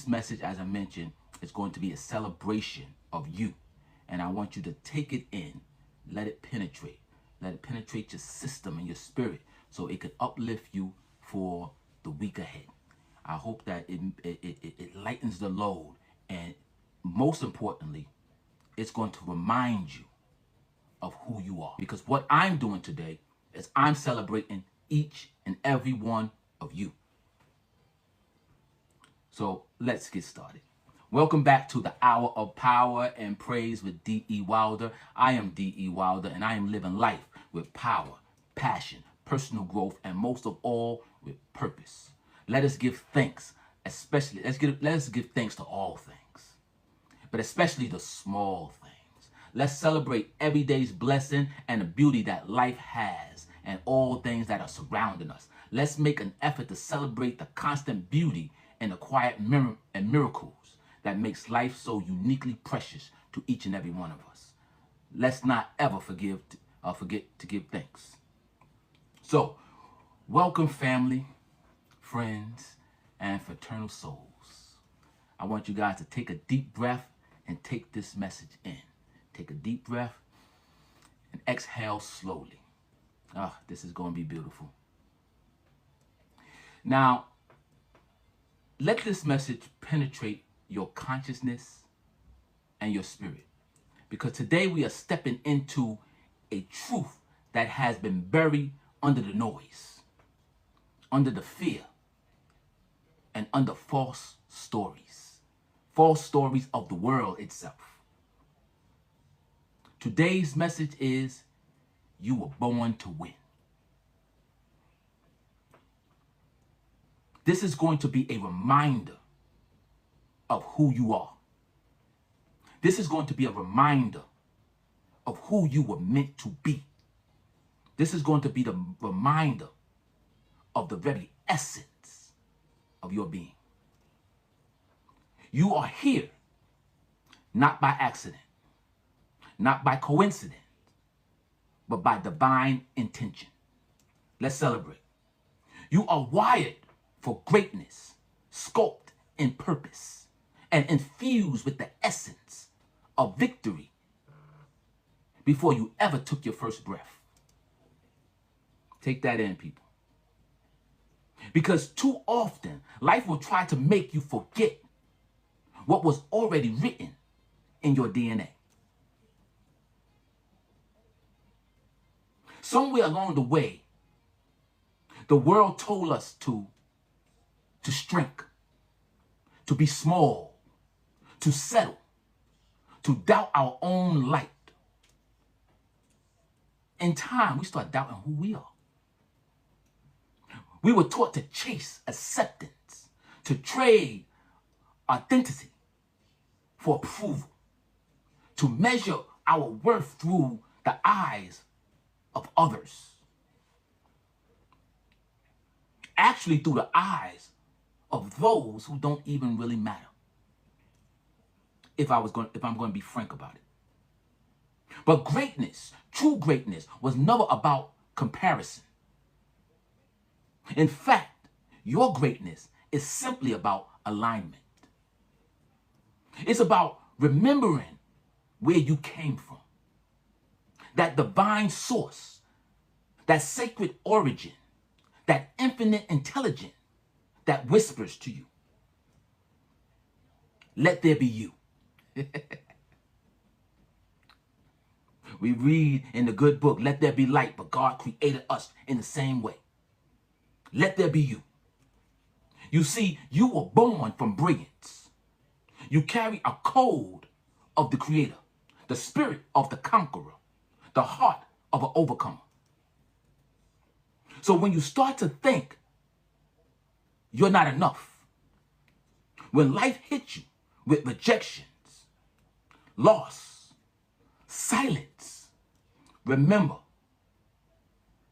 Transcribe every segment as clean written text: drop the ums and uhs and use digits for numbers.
This message, as I mentioned, is going to be a celebration of you. And I want you to take it in, let it penetrate. Let it penetrate your system and your spirit so it can uplift you for the week ahead. I hope that it lightens the load, and most importantly, it's going to remind you of who you are. Because what I'm doing today is I'm celebrating each and every one of you. So let's get started. Welcome back to the Hour of Power and Praise with D.E. Wilder. I am D.E. Wilder, and I am living life with power, passion, personal growth, and most of all, with purpose. Let us give thanks, especially, let us give thanks to all things, but especially the small things. Let's celebrate every day's blessing and the beauty that life has and all things that are surrounding us. Let's make an effort to celebrate the constant beauty and the quiet miracles that makes life so uniquely precious to each and every one of us. Let's not ever forget to give thanks. So, welcome family, friends, and fraternal souls. I want you guys to take a deep breath and take this message in. Take a deep breath and exhale slowly. This is going to be beautiful. Now, let this message penetrate your consciousness and your spirit. Because today we are stepping into a truth that has been buried under the noise, under the fear, and under false stories of the world itself. Today's message is, you were born to win. This is going to be a reminder of who you are. This is going to be a reminder of who you were meant to be. This is going to be the reminder of the very essence of your being. You are here, not by accident, not by coincidence, but by divine intention. Let's celebrate. You are wired for greatness, sculpted in purpose, and infused with the essence of victory before you ever took your first breath. Take that in, people. Because too often, life will try to make you forget what was already written in your DNA. Somewhere along the way, the world told us to shrink, to be small, to settle, to doubt our own light. In time, we start doubting who we are. We were taught to chase acceptance, to trade authenticity for approval, to measure our worth through the eyes of others. Actually, through the eyes of those who don't even really matter. If I'm going to be frank about it. But greatness, true greatness, was never about comparison. In fact, your greatness is simply about alignment. It's about remembering where you came from. That divine source, that sacred origin, that infinite intelligence that whispers to you, let there be you. We read in the good book, let there be light, but God created us in the same way. Let there be you. You see, you were born from brilliance. You carry a code of the Creator, the spirit of the conqueror, the heart of an overcomer. So when you start to think you're not enough, when life hits you with rejections, loss, silence, remember,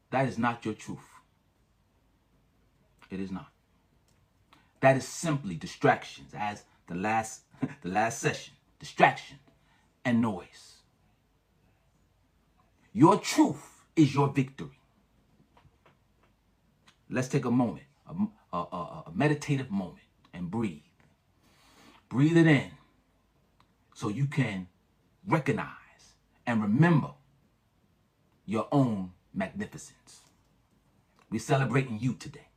that is not your truth. It is not. That is simply distractions, as the last session, distraction and noise. Your truth is your victory. Let's take a moment, a meditative moment, and breathe. Breathe it in so you can recognize and remember your own magnificence. We're celebrating you today.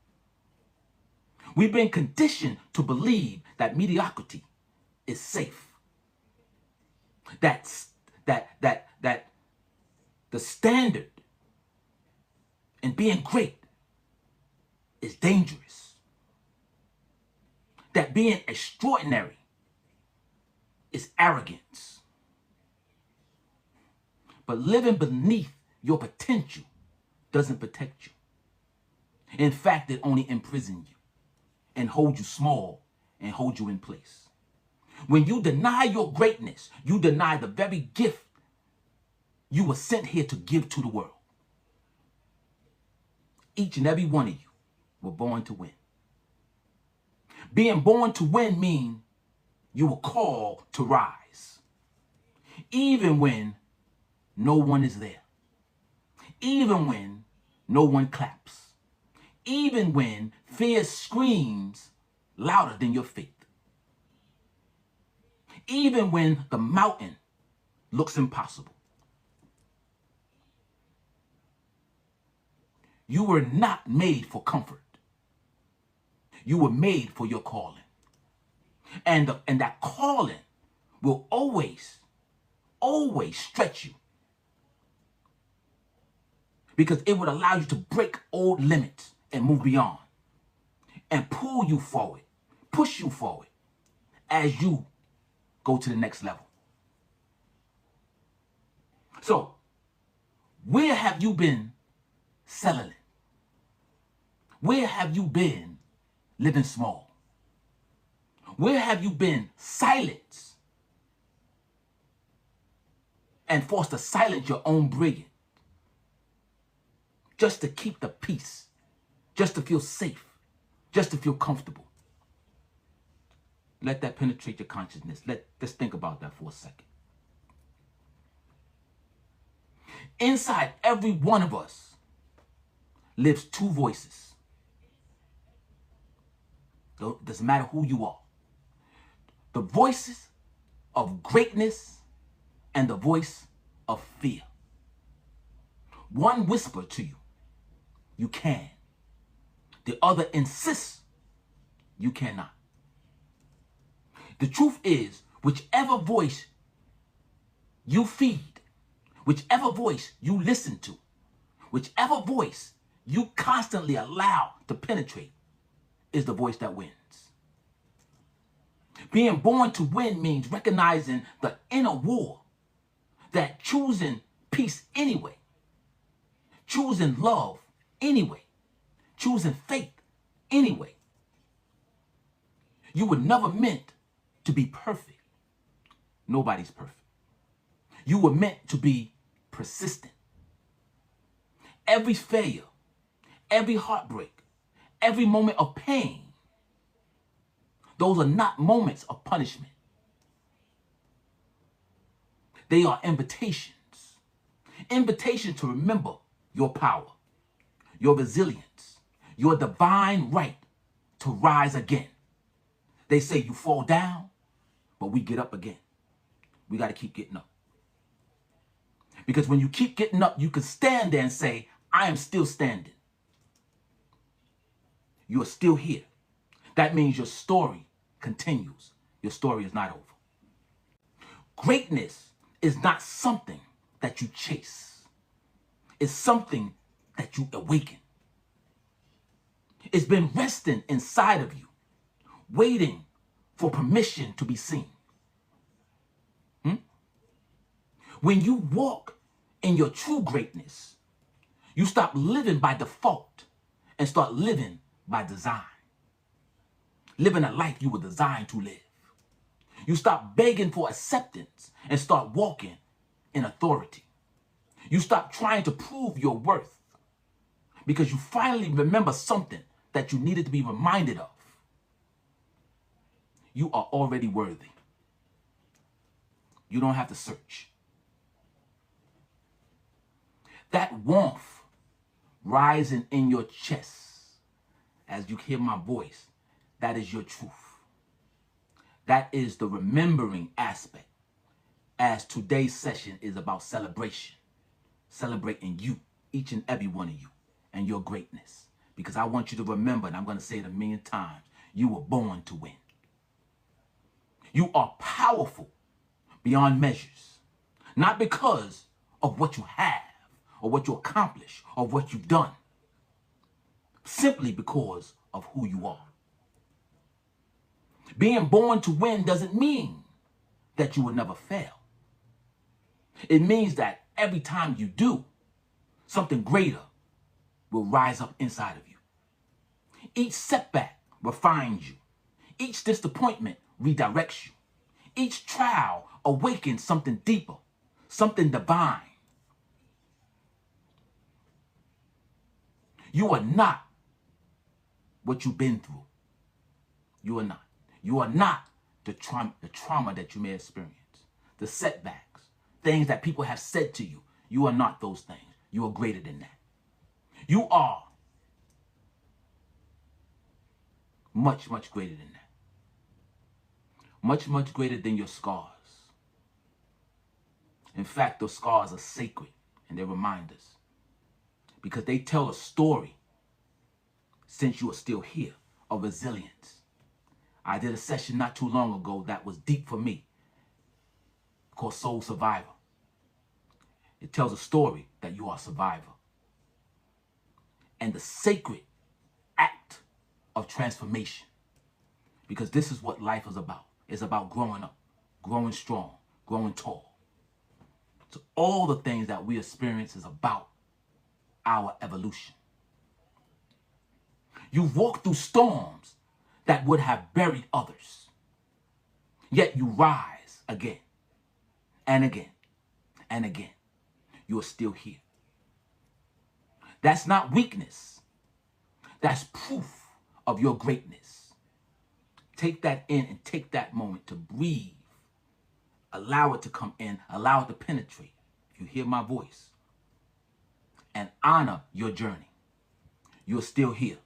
We've been conditioned to believe that mediocrity is safe. That the standard in being great is dangerous. That being extraordinary is arrogance. But living beneath your potential doesn't protect you. In fact, it only imprisons you and holds you small and holds you in place. When you deny your greatness, you deny the very gift you were sent here to give to the world. Each and every one of you were born to win. Being born to win means you were called to rise. Even when no one is there. Even when no one claps. Even when fear screams louder than your faith. Even when the mountain looks impossible. You were not made for comfort. You were made for your calling. And that calling will always stretch you. Because it would allow you to break old limits and move beyond. And pull you forward, push you forward as you go to the next level. So, where have you been settling? Where have you been living small? Where have you been silenced and forced to silence your own brilliance just to keep the peace, just to feel safe, just to feel comfortable? Let that penetrate your consciousness. Let's think about that for a second. Inside every one of us lives two voices. Doesn't matter who you are. The voices of greatness and the voice of fear. One whisper to you, you can. The other insists you cannot. The truth is, whichever voice you feed, whichever voice you listen to, whichever voice you constantly allow to penetrate is the voice that wins. Being born to win means recognizing the inner war, that choosing peace anyway, choosing love anyway, choosing faith anyway. You were never meant to be perfect. Nobody's perfect. You were meant to be persistent. Every failure, every heartbreak, every moment of pain, those are not moments of punishment. They are invitations. Invitations to remember your power, your resilience, your divine right to rise again. They say you fall down, but we get up again. We got to keep getting up. Because when you keep getting up, you can stand there and say, I am still standing. You are still here. That means your story continues. Your story is not over. Greatness is not something that you chase. It's something that you awaken. It's been resting inside of you, waiting for permission to be seen. When you walk in your true greatness, you stop living by default and start living by design. Living a life you were designed to live. You stop begging for acceptance and start walking in authority. You stop trying to prove your worth because you finally remember something that you needed to be reminded of. You are already worthy. You don't have to search. That warmth rising in your chest as you hear my voice, that is your truth. That is the remembering aspect, as today's session is about celebration. Celebrating you, each and every one of you, and your greatness. Because I want you to remember, and I'm going to say it a million times, you were born to win. You are powerful beyond measures. Not because of what you have, or what you accomplish, or what you've done. Simply because of who you are. Being born to win doesn't mean that you will never fail. It means that every time you do, something greater will rise up inside of you. Each setback refines you. Each disappointment redirects you. Each trial awakens something deeper, something divine. You are not what you've been through. You are not. You are not the trauma that you may experience, the setbacks, things that people have said to you. You are not those things. You are greater than that. You are much, much greater than that. Much, much greater than your scars. In fact, those scars are sacred and they're reminders because they tell a story, since you are still here, of resilience. I did a session not too long ago that was deep for me, called Soul Survivor. It tells a story that you are a survivor. And the sacred act of transformation. Because this is what life is about. It's about growing up, growing strong, growing tall. So all the things that we experience is about our evolution. You've walked through storms that would have buried others. Yet you rise again and again and again. You are still here. That's not weakness. That's proof of your greatness. Take that in and take that moment to breathe. Allow it to come in. Allow it to penetrate. If you hear my voice. And honor your journey. You're still here.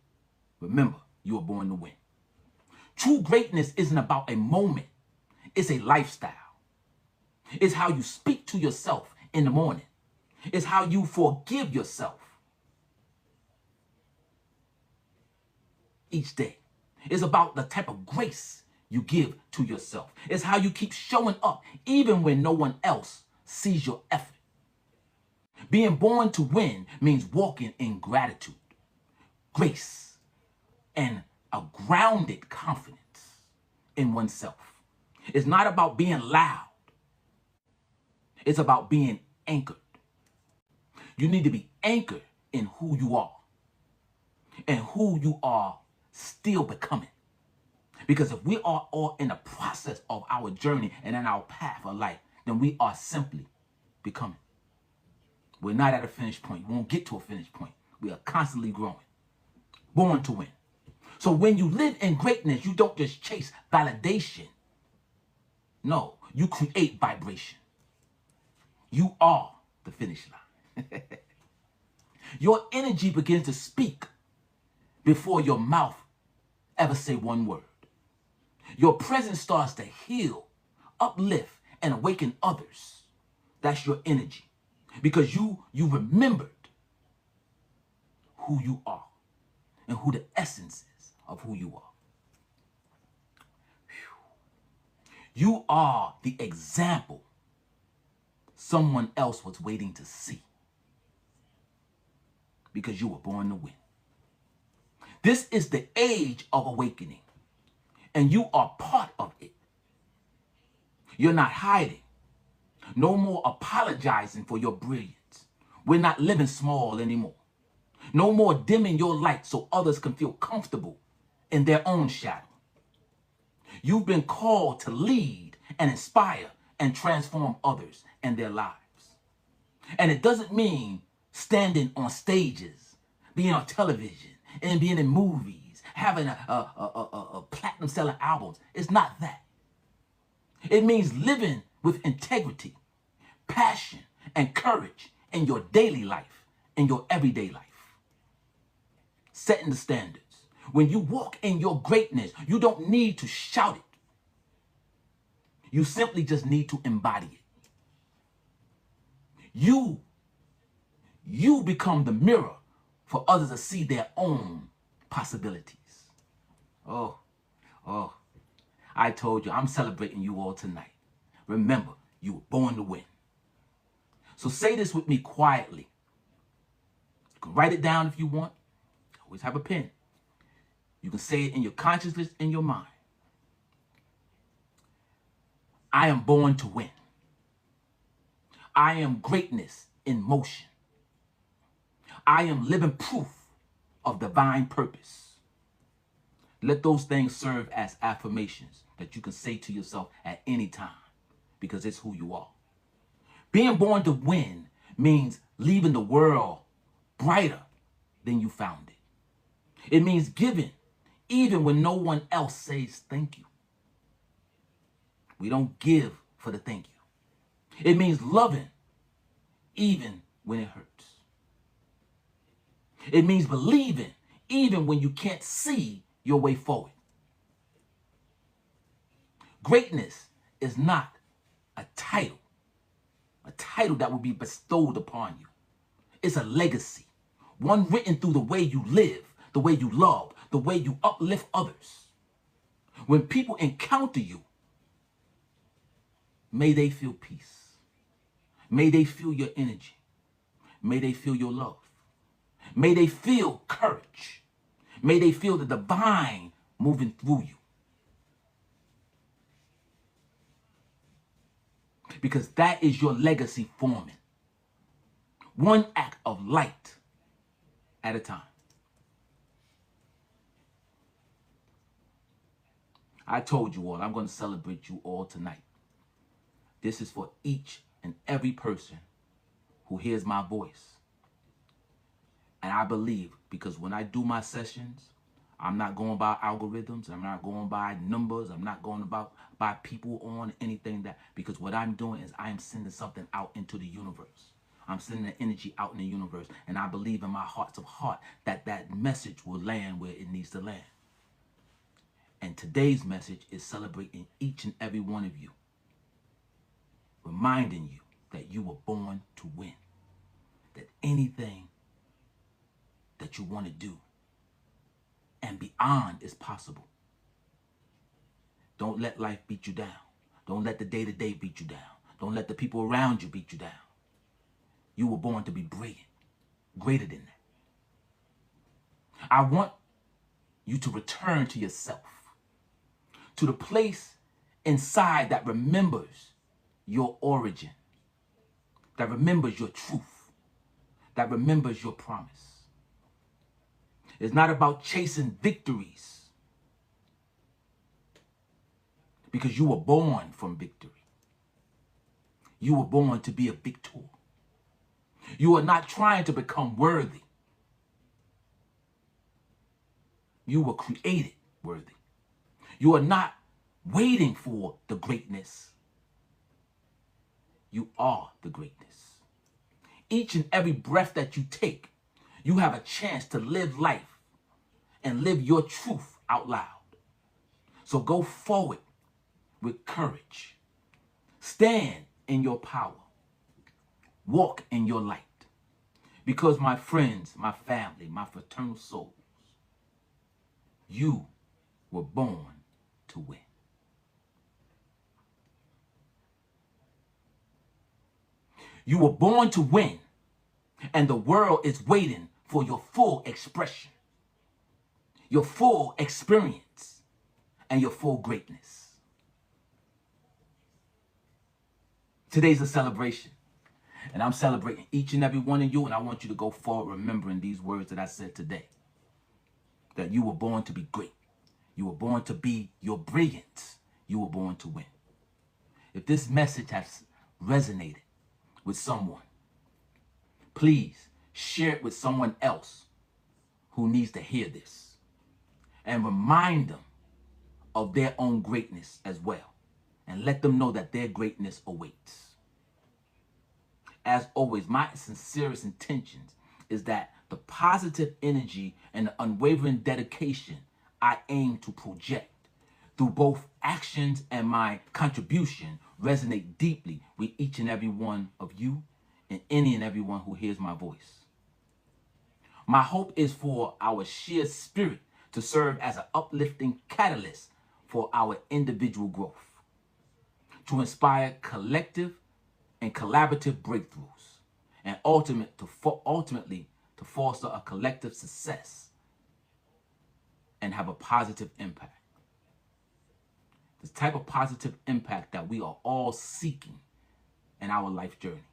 Remember, you are born to win. True greatness isn't about a moment. It's a lifestyle. It's how you speak to yourself in the morning. It's how you forgive yourself each day. It's about the type of grace you give to yourself. It's how you keep showing up even when no one else sees your effort. Being born to win means walking in gratitude, grace, and a grounded confidence in oneself. It's not about being loud. It's about being anchored. You need to be anchored in who you are and who you are still becoming. Because if we are all in the process of our journey and in our path of life, then we are simply becoming. We're not at a finish point. We won't get to a finish point. We are constantly growing. Born to win. So when you live in greatness, you don't just chase validation. No, you create vibration. You are the finish line. Your energy begins to speak before your mouth ever say one word. Your presence starts to heal, uplift, and awaken others. That's your energy. Because you remembered who you are and who the essence is of who you are. You are the example someone else was waiting to see. Because you were born to win. This is the age of awakening. And you are part of it. You're not hiding. No more apologizing for your brilliance. We're not living small anymore. No more dimming your light so others can feel comfortable in their own shadow. You've been called to lead and inspire and transform others and their lives. And it doesn't mean standing on stages, being on television, and being in movies, having a platinum selling albums. It's not that. It means living with integrity, passion, and courage in your daily life, in your everyday life. Setting the standards. When you walk in your greatness, you don't need to shout it. You simply just need to embody it. You become the mirror for others to see their own possibilities. Oh, I told you, I'm celebrating you all tonight. Remember, you were born to win. So say this with me quietly. You can write it down if you want. Always have a pen. You can say it in your consciousness, in your mind. I am born to win. I am greatness in motion. I am living proof of divine purpose. Let those things serve as affirmations that you can say to yourself at any time, because it's who you are. Being born to win means leaving the world brighter than you found it. It means giving even when no one else says thank you. We don't give for the thank you. It means loving even when it hurts. It means believing even when you can't see your way forward. Greatness is not a title that will be bestowed upon you. It's a legacy, one written through the way you live, the way you love, the way you uplift others. When people encounter you, may they feel peace. May they feel your energy. May they feel your love. May they feel courage. May they feel the divine moving through you. Because that is your legacy forming. One act of light at a time. I told you all, I'm going to celebrate you all tonight. This is for each and every person who hears my voice. And I believe, because when I do my sessions, I'm not going by algorithms. I'm not going by numbers. I'm not going by people on anything that, because what I'm doing is I am sending something out into the universe. I'm sending the energy out in the universe. And I believe in my heart of heart that that message will land where it needs to land. And today's message is celebrating each and every one of you, reminding you that you were born to win, that anything that you want to do and beyond is possible. Don't let life beat you down. Don't let the day-to-day beat you down. Don't let the people around you beat you down. You were born to be brilliant, greater than that. I want you to return to yourself, to the place inside that remembers your origin, that remembers your truth, that remembers your promise. It's not about chasing victories, because you were born from victory. You were born to be a victor. You are not trying to become worthy. You were created worthy. You are not waiting for the greatness. You are the greatness. Each and every breath that you take, you have a chance to live life and live your truth out loud. So go forward with courage. Stand in your power. Walk in your light. Because my friends, my family, my fraternal souls, you were born to win. You were born to win, and the world is waiting for your full expression, your full experience, and your full greatness. Today's a celebration, and I'm celebrating each and every one of you, and I want you to go forward remembering these words that I said today, that you were born to be great. You were born to be your brilliance. You were born to win. If this message has resonated with someone, please share it with someone else who needs to hear this, and remind them of their own greatness as well, and let them know that their greatness awaits. As always, my sincerest intentions is that the positive energy and the unwavering dedication I aim to project through both actions and my contribution, resonate deeply with each and every one of you and any and everyone who hears my voice. My hope is for our shared spirit to serve as an uplifting catalyst for our individual growth, to inspire collective and collaborative breakthroughs, and ultimately to foster a collective success and have a positive impact. The type of positive impact that we are all seeking in our life journey.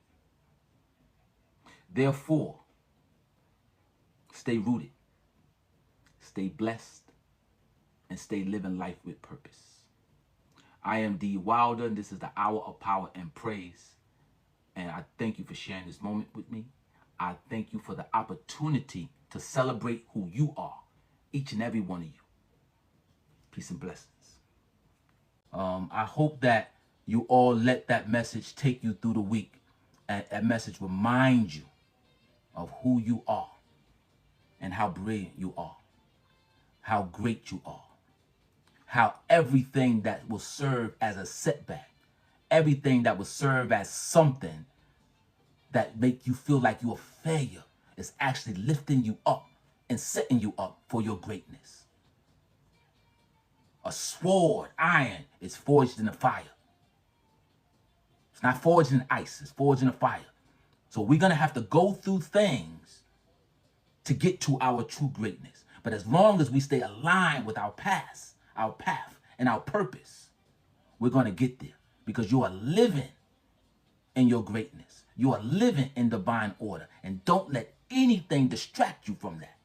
Therefore, stay rooted, stay blessed, and stay living life with purpose. I am D. Wilder, and this is the Hour of Power and Praise. And I thank you for sharing this moment with me. I thank you for the opportunity to celebrate who you are, each and every one of you. Peace and blessings. I hope that you all let that message take you through the week. And that message remind you of who you are and how brilliant you are, how great you are, how everything that will serve as a setback, everything that will serve as something that make you feel like you're a failure is actually lifting you up and setting you up for your greatness. A sword, iron, is forged in the fire. It's not forged in ice, it's forged in the fire. So we're going to have to go through things to get to our true greatness. But as long as we stay aligned with our path, and our purpose, we're going to get there, because you are living in your greatness. You are living in divine order, and don't let anything distract you from that.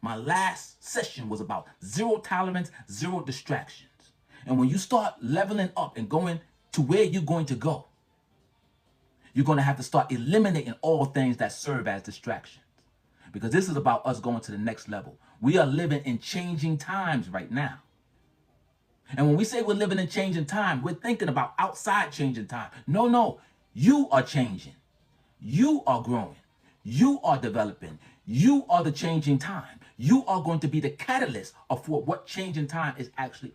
My last session was about zero tolerance, zero distractions. And when you start leveling up and going to where you're going to go, you're going to have to start eliminating all things that serve as distractions. Because this is about us going to the next level. We are living in changing times right now. And when we say we're living in changing time, we're thinking about outside changing time. No, you are changing. You are growing. You are developing. You are the changing time. You are going to be the catalyst of what changing time is actually